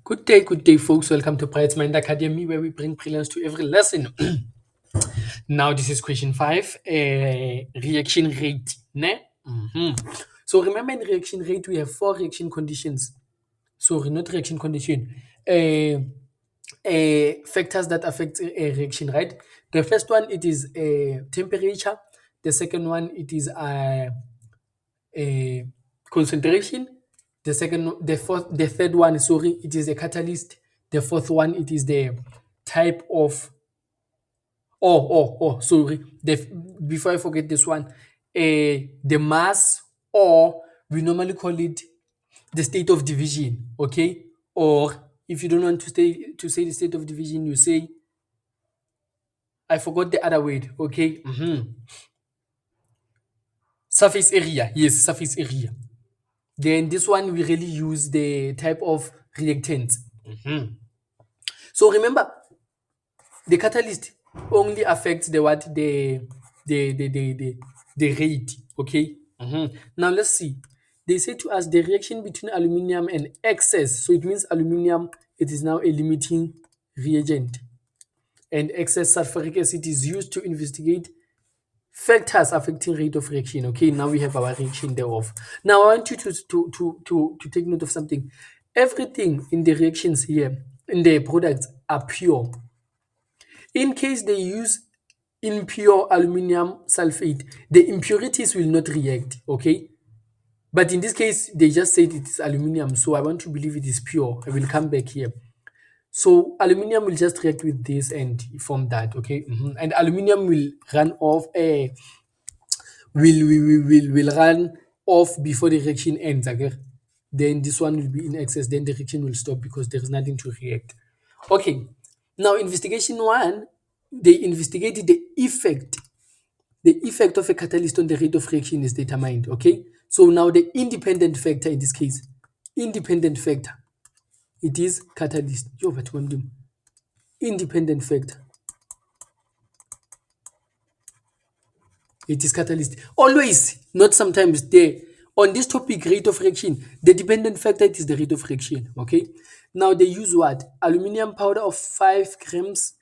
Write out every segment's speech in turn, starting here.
Good day, folks. Welcome to Bright Mind Academy, where we bring brilliance to every lesson. Now, this is question 5, reaction rate. Ne? So, remember in reaction rate, we have 4 reaction conditions. Sorry, not reaction condition. Uh, Factors that affect a reaction, right? The first one, it is temperature. The second one, it is concentration. The third one, sorry, it is a catalyst. The fourth one, it is the type of. Sorry. Before I forget this one, the mass, or we normally call it the state of division. Okay, or if you don't want to say the state of division, you say, I forgot the other word. Okay, surface area. Yes, surface area. Then this one we really use the type of reactant. So remember, the catalyst only affects the what the rate. Okay. Now let's see. They say to us the reaction between aluminium and excess. So it means aluminium, it is now a limiting reagent, and excess sulfuric acid is used to investigate factors affecting rate of reaction. Okay, now we have our reaction thereof. Now I want you to take note of something. Everything in the reactions here, in the products, are pure. In case they use impure aluminum sulfate, the impurities will not react. Okay, but in this case they just said it is aluminum, so I want to believe it is pure. I will come back here. So aluminum will just react with this and form that. Okay, and aluminum will run off will run off before the reaction ends. Okay, then this one will be in excess, then the reaction will stop because there is nothing to react. Okay, now investigation one, they investigated the effect of a catalyst on the rate of reaction is determined. Okay, so now the independent factor, in this case, independent factor, it is catalyst. Yo, but what do independent factor, it is catalyst. Always, not sometimes. There on this topic, rate of reaction, the dependent factor, it is the rate of reaction. Okay, now they use what? Aluminium powder of 5 grams.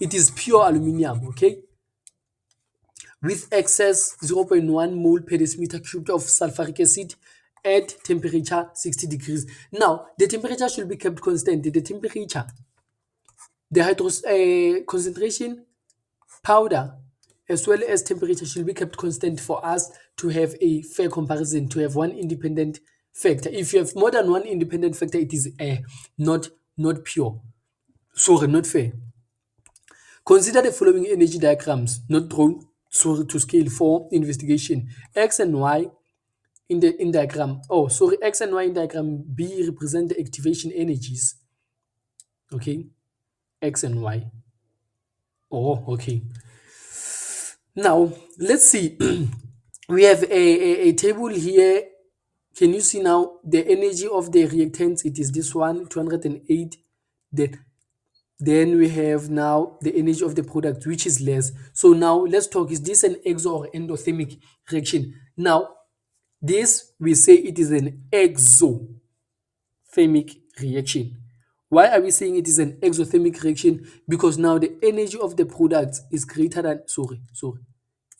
It is pure aluminium. Okay, with excess 0.1 mole per decimeter cubed of sulfuric acid at temperature 60 degrees. Now, the temperature should be kept constant. The temperature, the concentration, powder, as well as temperature should be kept constant for us to have a fair comparison, to have one independent factor. If you have more than one independent factor, it is not pure. Sorry, not fair. Consider the following energy diagrams, not drawn to scale for investigation. X and Y in diagram. X and Y in diagram B represent the activation energies. Okay, X and Y. Okay. Now let's see. We have a table here. Can you see now the energy of the reactants? It is this one, 208. Then we have now the energy of the product, which is less. So now let's talk, is this an exo or endothermic reaction? Now, this we say it is an exothermic reaction. Why are we saying it is an exothermic reaction? Because now the energy of the product is greater than,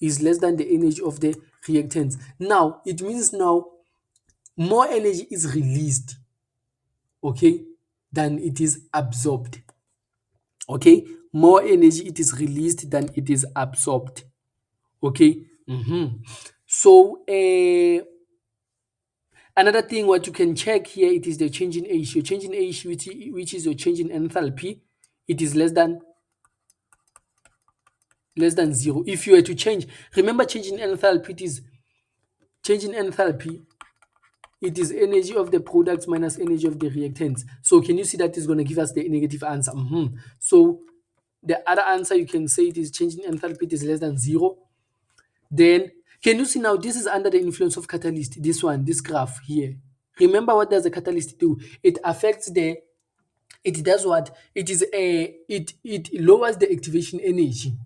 is less than the energy of the reactants. Now, it means now more energy is released, okay, than it is absorbed. Okay, more energy it is released than it is absorbed. Okay. So another thing what you can check here, it is the change in H. Your change in H, which is your change in enthalpy, it is less than 0. If you were to change, remember, change in enthalpy, it is energy of the products minus energy of the reactants. So can you see that is going to give us the negative answer? So the other answer, you can say it is change in enthalpy, it is less than 0. Then can you see now this is under the influence of catalyst, this one, this graph here. Remember, what does the catalyst do? It affects it does what? It lowers the activation energy,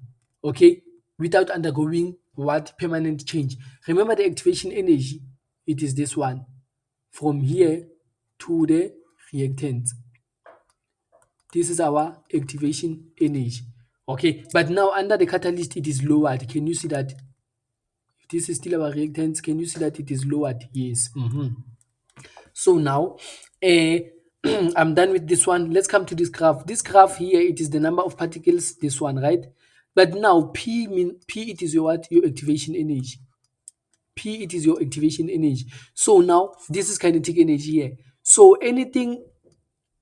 okay, without undergoing what? Permanent change. Remember the activation energy, it is this one from here to the reactant. This is our activation energy. Okay, but now under the catalyst, it is lowered. Can you see that? If this is still our reactants, can you see that it is lowered? Yes. So now, I'm done with this one. Let's come to this graph. This graph here, it is the number of particles, this one, right? But now P, it is your what? Your activation energy. P, it is your activation energy. So now, this is kinetic energy here. So anything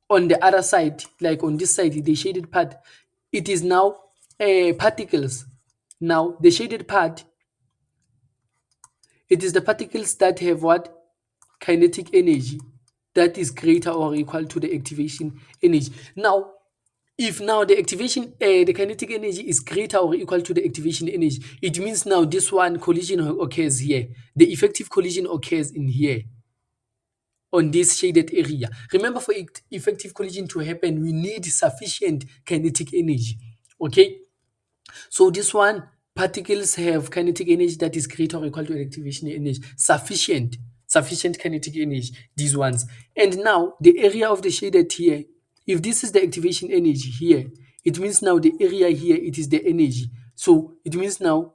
on the other side, like on this side, the shaded part, it is now particles. Now, the shaded part, it is the particles that have what? Kinetic energy that is greater or equal to the activation energy. Now, if now the the kinetic energy is greater or equal to the activation energy, it means now this one collision occurs here. The effective collision occurs in here on this shaded area. Remember, for effective collision to happen, we need sufficient kinetic energy. Okay, so this one, particles have kinetic energy that is greater or equal to activation energy. Sufficient kinetic energy, these ones. And now the area of the shaded here, if this is the activation energy here, it means now the area here, it is the energy. So it means now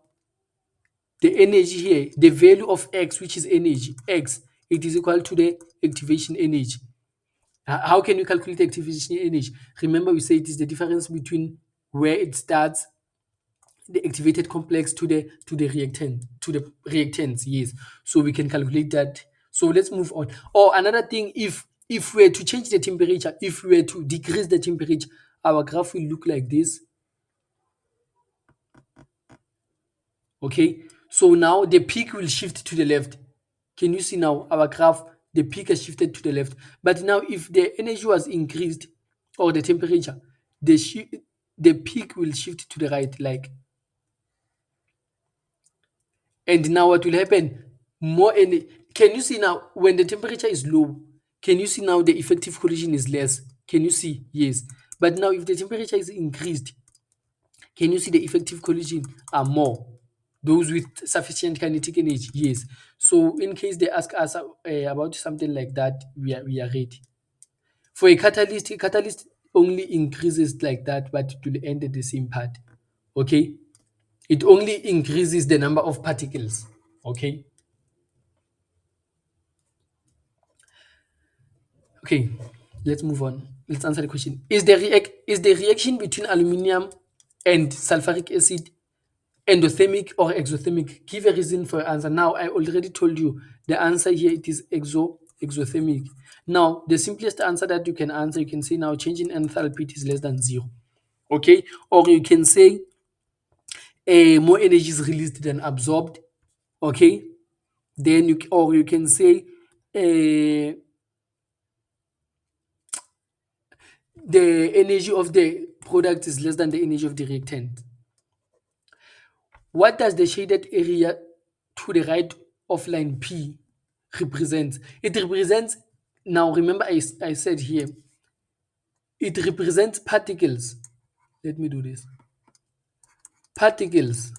the energy here, the value of X, which is energy, X, it is equal to the activation energy. How can we calculate the activation energy? Remember, we say it is the difference between where it starts, the activated complex, to the reactants. Yes, so we can calculate that. So let's move on. Or another thing, if we were to change the temperature, if we were to decrease the temperature, our graph will look like this. Okay, so now the peak will shift to the left. Can you see now our graph? The peak has shifted to the left. But now if the energy was increased, or the temperature, the peak will shift to the right, like. And now what will happen? More energy. Can you see now when the temperature is low? Can you see now the effective collision is less? Can you see? Yes. But now if the temperature is increased, can you see the effective collision are more? Those with sufficient kinetic energy. Yes. So in case they ask us about something like that, we are ready. For a catalyst only increases like that, but it will end at the same part. Okay. It only increases the number of particles. Okay. Okay, let's move on. Let's answer the question. Is the reaction between aluminium and sulfuric acid endothermic or exothermic? Give a reason for your answer. Now, I already told you the answer here, it is exothermic. Now, the simplest answer that you can answer, you can say now change in enthalpy is less than 0. Okay, or you can say more energy is released than absorbed. Okay, then you can say the energy of the product is less than the energy of the reactant. What does the shaded area to the right of line P represent? It represents, now remember I said here, it represents particles. Let me do this. Particles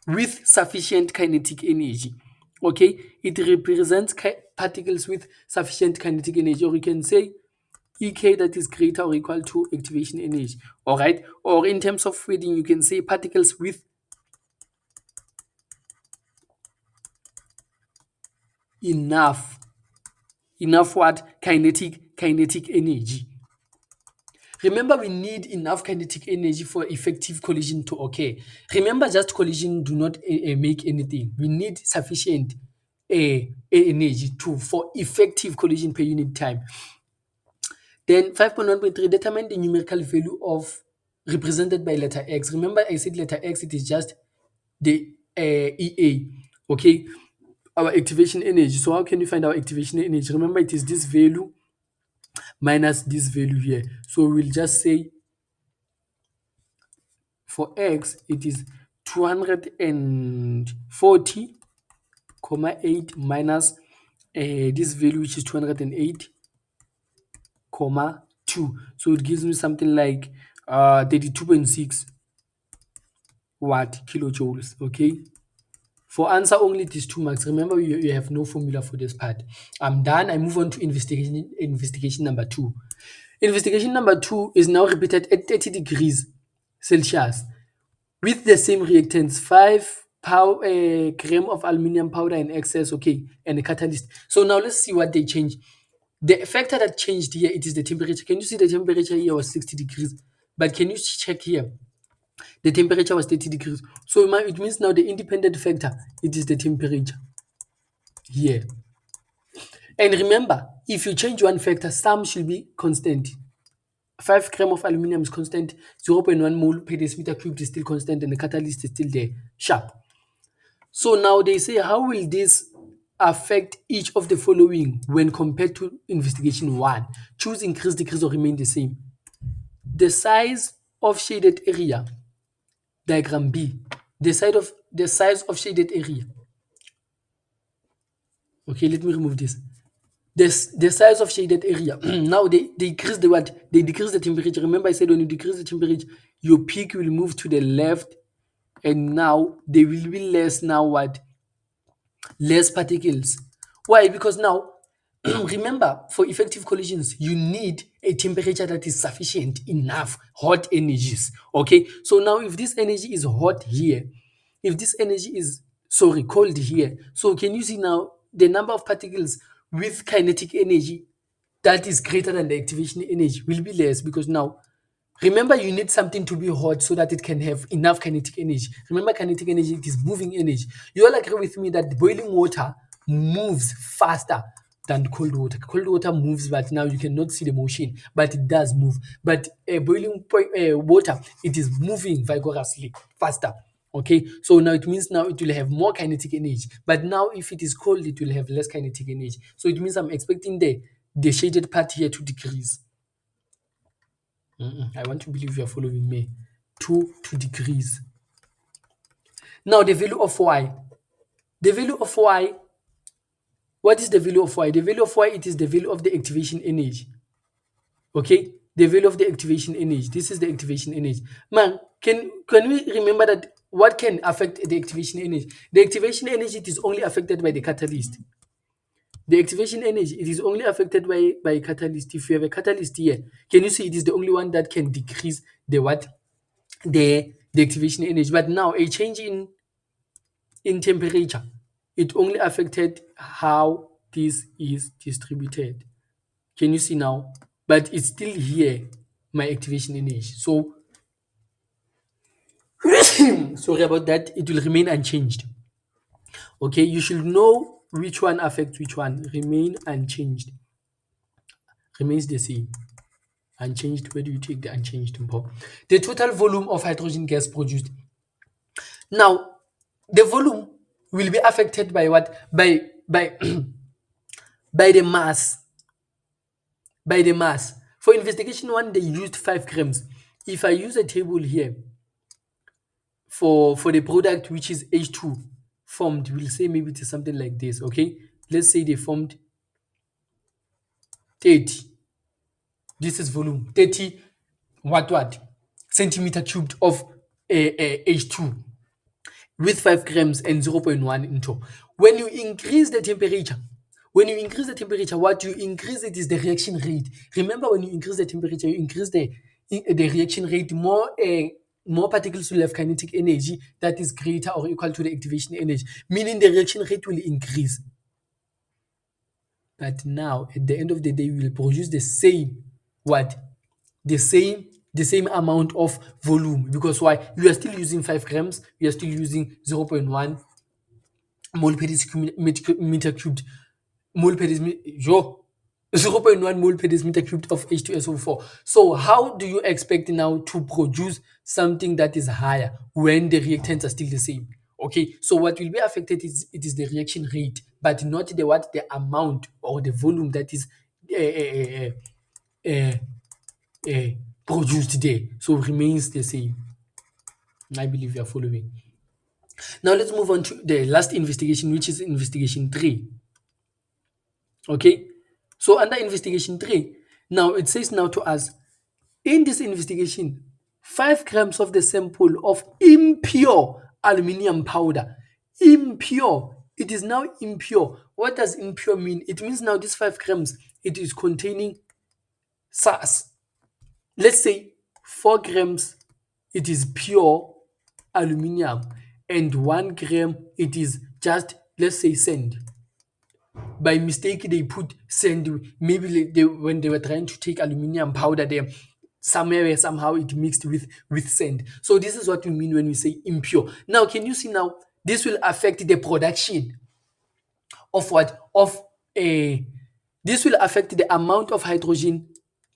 with sufficient kinetic energy. Okay, it represents particles with sufficient kinetic energy, or you can say EK that is greater or equal to activation energy. All right, or in terms of wording, you can say particles with enough what? Kinetic energy. Remember, we need enough kinetic energy for effective collision to occur. Remember, just collision do not make anything. We need sufficient energy for effective collision per unit time. Then 5.1.3, determine the numerical value of represented by letter X. Remember, I said letter X, it is just the EA. Okay, our activation energy. So how can you find our activation energy? Remember, it is this value minus this value here. So we'll just say for X, it is 240,8 minus this value, which is 208,2. So it gives me something like 32.6 watt kilojoules. Okay. For answer only, it is 2 marks. Remember, you have no formula for this part. I'm done. I move on to investigation number 2. Investigation number 2 is now repeated at 30 degrees Celsius with the same reactants, 5 gram of aluminum powder in excess, okay, and a catalyst. So now let's see what they changed. The factor that changed here, it is the temperature. Can you see the temperature here was 60 degrees? But can you check here? The temperature was 30 degrees. So it means now the independent factor, it is the temperature here. And remember, if you change one factor, some should be constant. 5 gram of aluminum is constant, 0.1 mole per decimeter cubed is still constant, and the catalyst is still there, sharp. So now they say, how will this affect each of the following when compared to investigation 1? Choose, increase, decrease, or remain the same. The size of shaded area, diagram B, the size of shaded area. Okay, let me remove this. The size of shaded area. Now they decrease the what? They decrease the temperature. Remember I said when you decrease the temperature, your peak will move to the left, and now there will be less now what? Less particles. Why? Because now remember, for effective collisions, you need a temperature that is sufficient enough hot energies. Okay, so now if this energy is hot here, if this energy is cold here, so can you see now the number of particles with kinetic energy that is greater than the activation energy will be less, because now remember, you need something to be hot so that it can have enough kinetic energy. Remember, kinetic energy, it is moving energy. You all agree with me that boiling water moves faster than cold water. Cold water moves, but now you cannot see the motion, but it does move. But boiling water, it is moving vigorously faster. Okay, so now it means now it will have more kinetic energy. But now, if it is cold, it will have less kinetic energy. So it means I'm expecting the shaded part here to decrease. I want to believe you are following me. 2 degrees. Now the value of y. The value of y. What is the value of y? The value of y, it is the value of the activation energy. Okay, the value of the activation energy. This is the activation energy. Man, can we remember that what can affect the activation energy? The activation energy, it is only affected by the catalyst. The activation energy, it is only affected by catalyst. If you have a catalyst here, can you see it is the only one that can decrease the what? The activation energy. But now a change in temperature, it only affected how this is distributed. Can you see now? But it's still here, my activation energy. So sorry about that, it will remain unchanged. Okay, you should know which one affects which one. Remain unchanged, remains the same. Unchanged, where do you take the unchanged info? The total volume of hydrogen gas produced. Now the volume will be affected by what? By by the mass. By the mass. For investigation 1, they used 5 grams. If I use a table here for the product which is H2 formed, we'll say maybe it is something like this. Okay, let's say they formed 30. This is volume 30 what centimeter cubed of H2 with 5 grams and 0.1 into. When you increase the temperature, what you increase it is the reaction rate. Remember, when you increase the temperature, you increase the reaction rate. More particles will have kinetic energy that is greater or equal to the activation energy, meaning the reaction rate will increase. But now, at the end of the day, we will produce the same what? The same amount of volume, because why? You are still using 5 grams, you are still using 0.1 mole per decimeter cubed, mole per decimeter, 0.1 mole per decimeter cubed of H2SO4. So how do you expect now to produce something that is higher when the reactants are still the same? Okay, so what will be affected is the reaction rate, but not the amount or the volume that is uh, uh, uh, produced there. So remains the same. I believe you are following. Now let's move on to the last investigation, which is investigation 3. Okay, so under investigation 3, now it says now to us, in this investigation, 5 grams of the sample of impure aluminium powder. Impure. It is now impure. What does impure mean? It means now this 5 grams, it is containing SAS. Let's say 4 grams it is pure aluminium and 1 gram it is just, let's say, sand. By mistake they put sand, maybe when they were trying to take aluminium powder there, somewhere somehow it mixed with sand. So this is what we mean when we say impure. Now can you see, now this will affect the production of what, of a, this will affect the amount of hydrogen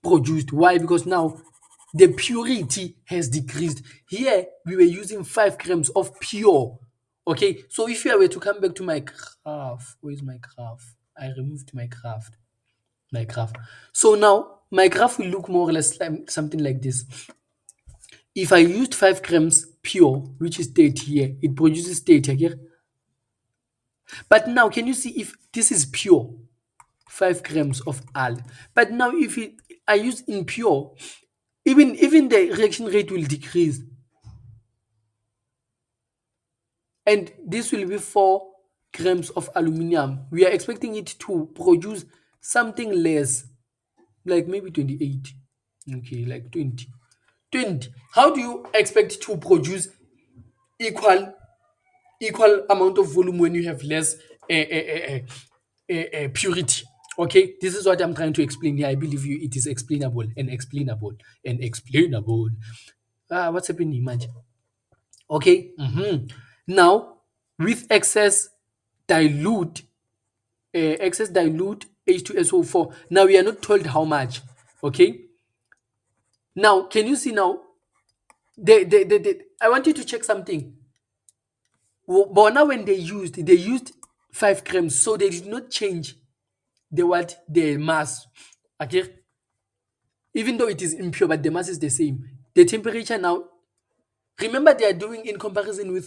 produced. Why? Because now the purity has decreased. Here we were using 5 grams of pure. Okay, so if I were to come back to my graph, where is my graph? I removed my graph. So now my graph will look more or less like something like this. If I used 5 grams pure, which is 30 here, it produces 30 here. But now can you see, if this is pure, 5 grams of al. But now if I use impure, even the reaction rate will decrease. And this will be 4 grams of aluminium. We are expecting it to produce something less, like maybe 28. Okay, like 20. 20. How do you expect to produce equal amount of volume when you have less purity? Okay, this is what I'm trying to explain here. I believe you it is explainable and explainable and explainable. What's happening, man? Okay. Now, with dilute excess dilute H2SO4. Now we are not told how much. Okay. Now can you see now? I want you to check something. But now when they used 5 grams, so they did not change the mass. Okay. Even though it is impure, but the mass is the same. The temperature now. Remember, they are doing in comparison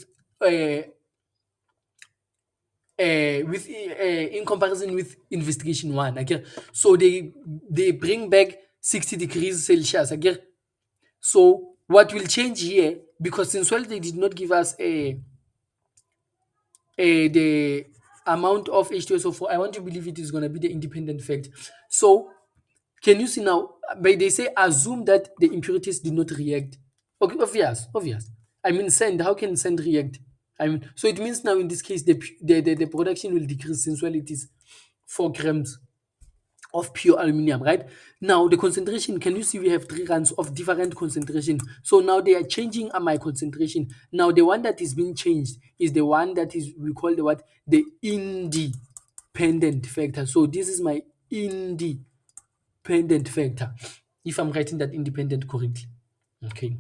in comparison with investigation one. Okay, so they bring back 60 degrees Celsius. Okay, so what will change here, because since well they did not give us the amount of H2SO4, I want to believe it is going to be the independent fact. So can you see now? But they say assume that the impurities did not react. Okay, obvious. I mean, sand. How can sand react? I mean, so it means now in this case the production will decrease, since well it is 4 grams of pure aluminium, right? Now the concentration. Can you see we have 3 runs of different concentration? So now they are changing my concentration. Now the one that is being changed is the one that is, we call the what, the independent factor. So this is my independent factor, if I'm writing that independent correctly. Okay.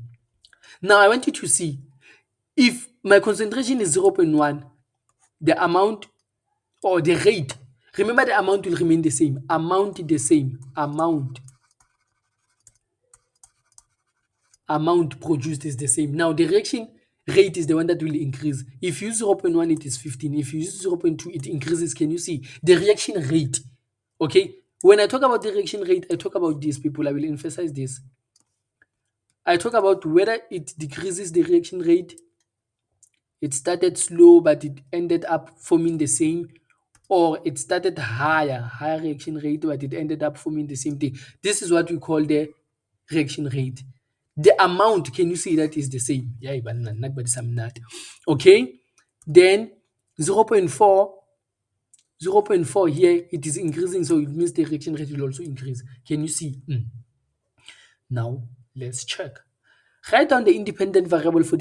Now I want you to see, if my concentration is 0.1, the amount or the rate, remember the amount will remain the same. Amount produced is the same. Now the reaction rate is the one that will increase. If you use 0.1, it is 15. If you use 0.2, it increases. Can you see the reaction rate? Okay. When I talk about the reaction rate, I talk about this, people. I will emphasize this. I talk about whether it decreases the reaction rate. It started slow, but it ended up forming the same, or it started higher reaction rate, but it ended up forming the same thing. This is what we call the reaction rate. The amount, can you see that is the same? Yeah, but not. Okay. Then 0.4, 0.4 here, it is increasing, so it means the reaction rate will also increase. Can you see? Now let's check. Write down the independent variable for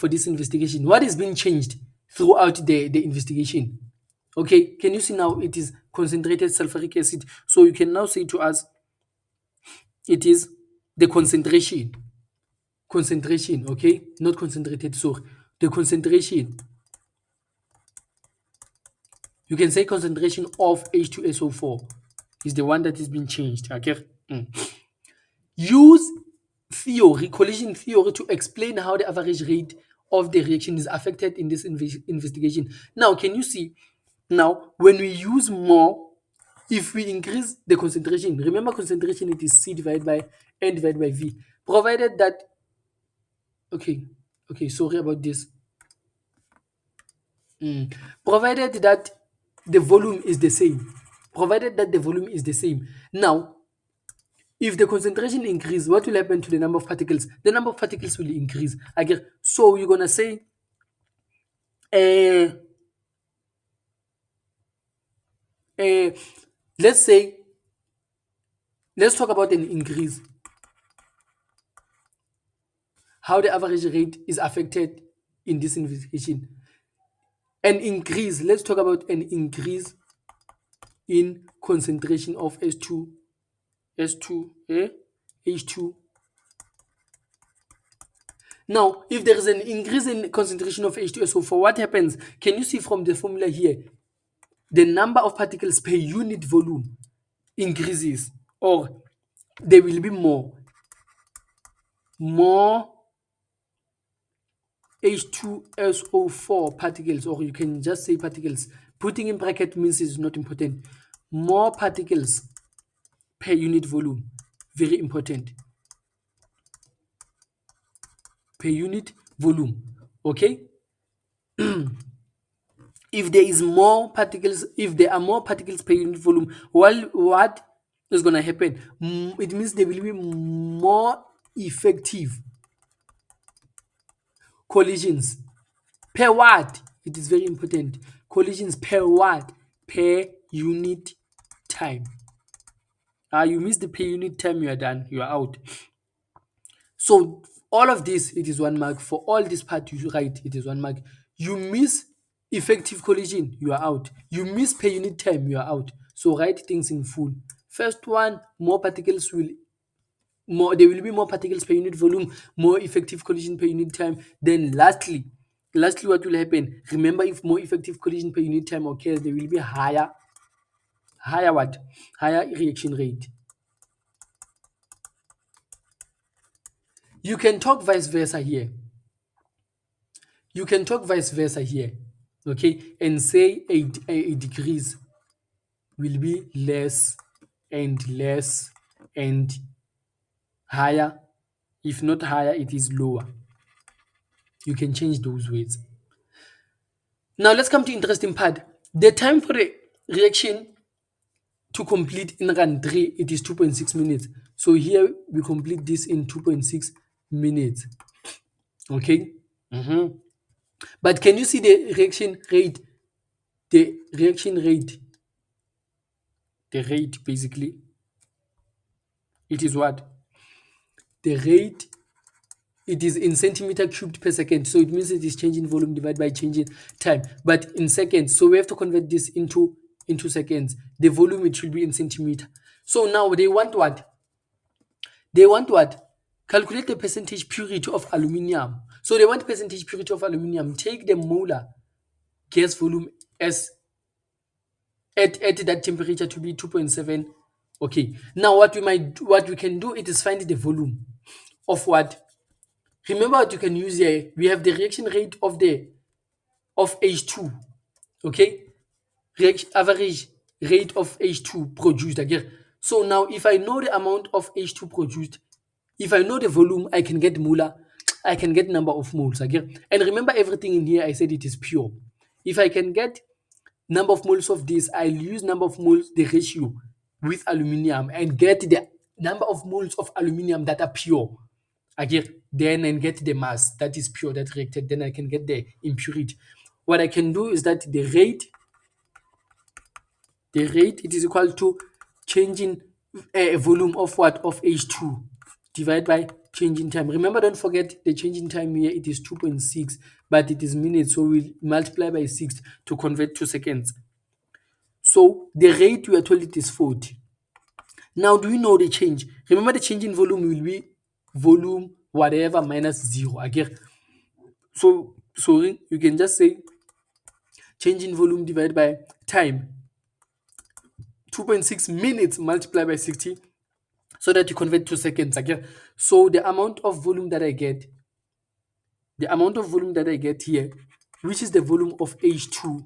this investigation. What is being changed throughout the investigation? Okay, can you see now it is concentrated sulfuric acid? So you can now say to us, it is the concentration. Concentration, okay? Not concentrated, so the concentration. You can say concentration of H2SO4 is the one that is being changed, okay? Use theory, collision theory, to explain how the average rate of the reaction is affected in this investigation. Now, can you see? Now, when we use more, if we increase the concentration, remember concentration, it is C divided by N divided by V. Provided that, okay, sorry about this. Provided that the volume is the same. Now, If the concentration increase, what will happen to the number of particles? The number of particles will increase. Again, so you're gonna say, uh, uh, let's say, let's talk about an increase. How the average rate is affected in this investigation. An increase. Let's talk about an increase in concentration of S2, H2. Now, if there is an increase in concentration of H2SO4, what happens? Can you see from the formula here? The number of particles per unit volume increases, or there will be more H2SO4 particles, or you can just say particles. Putting in bracket means it's not important. More particles per unit volume, very important. Per unit volume, okay? If there is more particles, if there are more particles per unit volume, well, what is going to happen? It means there will be more effective collisions per what? It is very important. Collisions per what? Per unit time. You miss the per unit time, you are done, you are out. So all of this, it is 1 mark. For all this part you write, it is 1 mark. You miss effective collision, you are out. You miss per unit time, you are out. So write things in full. First one, there will be more particles per unit volume, more effective collision per unit time. Then lastly, what will happen? Remember, if more effective collision per unit time occurs, there will be higher what? Higher reaction rate. You can talk vice versa here. You can talk vice versa here, okay, and say a decrease will be less and less and higher. If not higher, it is lower. You can change those words. Now let's come to interesting part. The time for the reaction to complete in run 3, it is 2.6 minutes. So here we complete this in 2.6 minutes. Okay. But can you see the reaction rate? The reaction rate, the rate basically, it is what? The rate, it is in centimeter cubed per second. So it means it is changing volume divided by changing time. But in seconds, so we have to convert this into seconds. The volume, it should be in centimeter. So now they want what? They want what? Calculate the percentage purity of aluminium. So they want percentage purity of aluminium. Take the molar gas volume as at that temperature to be 2.7. Okay. Now what we can do, it is find the volume of what? Remember what you can use here. We have the reaction rate of H2. Okay. Average rate of H2 produced again. So now if I know the amount of H2 produced, if I know the volume, I can get molar, I can get number of moles again. And remember, everything in here I said it is pure. If I can get number of moles of this, I'll use number of moles, the ratio with aluminium, and get the number of moles of aluminium that are pure again, then and get the mass that is pure, that reacted, then I can get the impurity. What I can do is that the rate, it is equal to changing volume of what? Of H2 divided by changing time. Remember, don't forget the changing time here, it is 2.6, but it is minutes, so we'll multiply by 6 to convert to seconds. So the rate we are told it is 40. Now, do you know the change? Remember, the change in volume will be volume whatever minus 0 again. So you can just say change in volume divided by time. 2.6 minutes multiplied by 60, so that you convert to seconds again. So the amount of volume that I get, here, which is the volume of H2,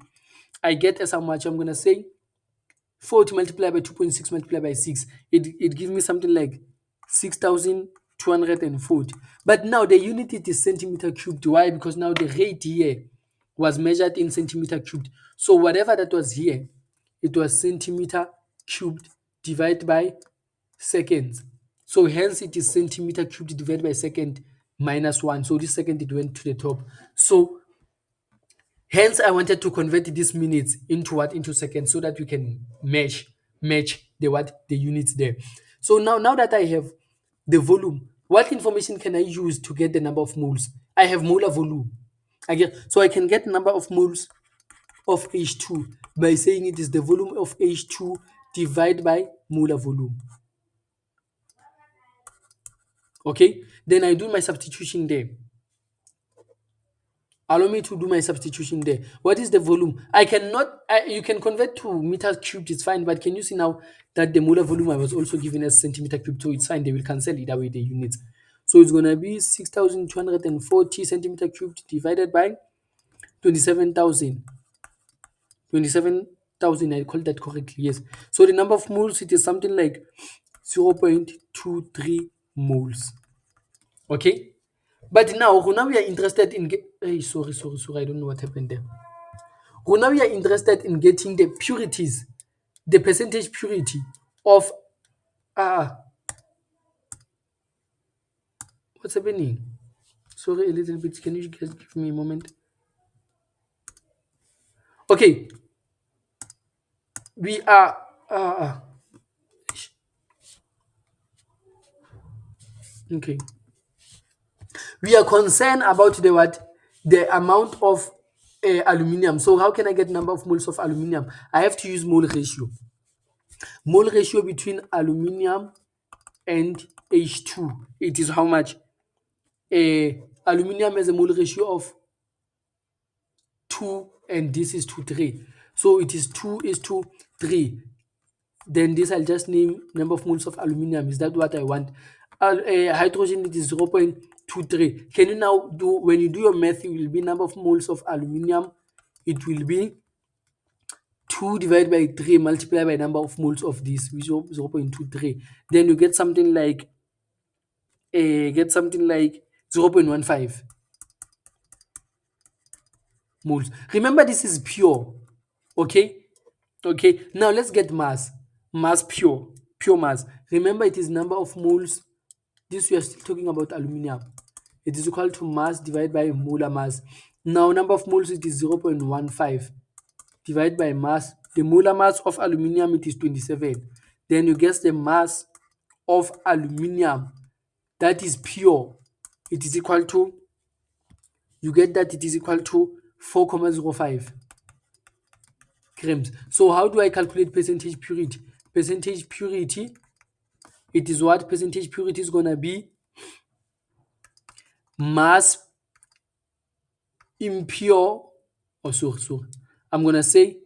I get as how much? I'm gonna say 40 multiplied by 2.6 multiplied by 6. It gives me something like 6,240. But now the unit, it is centimeter cubed. Why? Because now the rate here was measured in centimeter cubed. So whatever that was here, it was centimeter cubed divided by seconds. So hence it is centimeter cubed divided by second minus 1. So this second it went to the top. So hence I wanted to convert these minutes into what? Into seconds, so that we can match the what? The units there. So now that I have the volume, what information can I use to get the number of moles? I have molar volume. I can get number of moles of H2 by saying it is the volume of H2 divided by molar volume. Okay, then I do my substitution there. Allow me to do my substitution there. What is the volume? You can convert to meters cubed, it's fine, but can you see now that the molar volume I was also given as centimeter cubed, so it's fine, they will cancel either way the units. So it's gonna be 6,240 centimeter cubed divided by 27,000. 27,000, I called that correctly, yes. So the number of moles, it is something like 0.23 moles. Okay? But now we are interested in sorry, I don't know what happened there. Now we are interested in getting the purities, the percentage purity of what's happening? Sorry, a little bit. Can you guys give me a moment? Okay, we are okay. We are concerned about the what? The amount of aluminium. So how can I get number of moles of aluminium? I have to use mole ratio. Mole ratio between aluminium and H2. It is how much? Aluminium has a mole ratio of 2 and this is to 3. So it is 2 is to 3. Then this I'll just name number of moles of aluminium. Is that what I want? Hydrogen, it is 0.23. Can you now do, when you do your math, it will be number of moles of aluminium. It will be 2 divided by 3 multiplied by number of moles of this, which is 0.23. Then you get something like 0.15 moles. Remember, this is pure. Okay. Now let's get mass. Pure mass. Remember, it is number of moles. This we are still talking about aluminium. It is equal to mass divided by molar mass. Now number of moles, it is 0.15 divided by mass. The molar mass of aluminium, it is 27. Then you guess the mass of aluminium that is pure. It is equal to, you get that it is equal to 4.05 grams. So how do I calculate percentage purity? Percentage purity, it is what? Percentage purity is gonna be mass impure. Oh, sorry. I'm gonna say,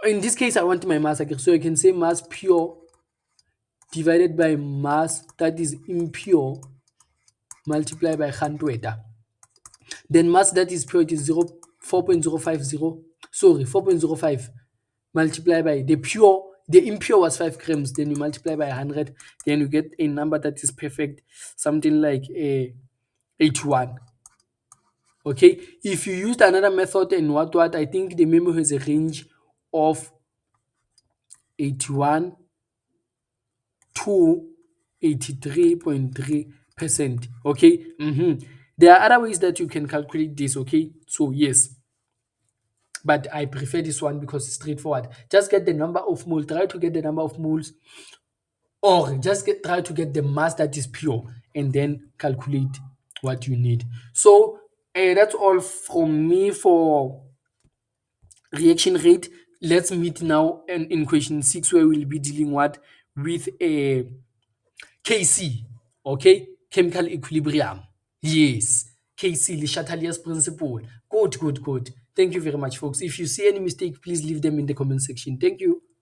in this case, I want my mass again. So I can say mass pure divided by mass that is impure multiplied by 100. Then mass that is pure, it is 4.050. Sorry, 4.05 multiplied by the pure. The impure was 5 grams. Then you multiply by 100. Then you get a number that is perfect, something like 81. Okay, if you used another method and what I think the memo has a range of 81 to 83.3%. Okay, there are other ways that you can calculate this. Okay, so yes, but I prefer this one because it's straightforward. Just get the number of moles, try to get the number of moles, or just try to get the mass that is pure and then calculate what you need. So that's all from me for reaction rate. Let's meet now in question 6, where we'll be dealing with a KC, okay, chemical equilibrium. Yes, KC, Le Chatelier's principle. Good. Thank you very much, folks. If you see any mistake, please leave them in the comment section. Thank you.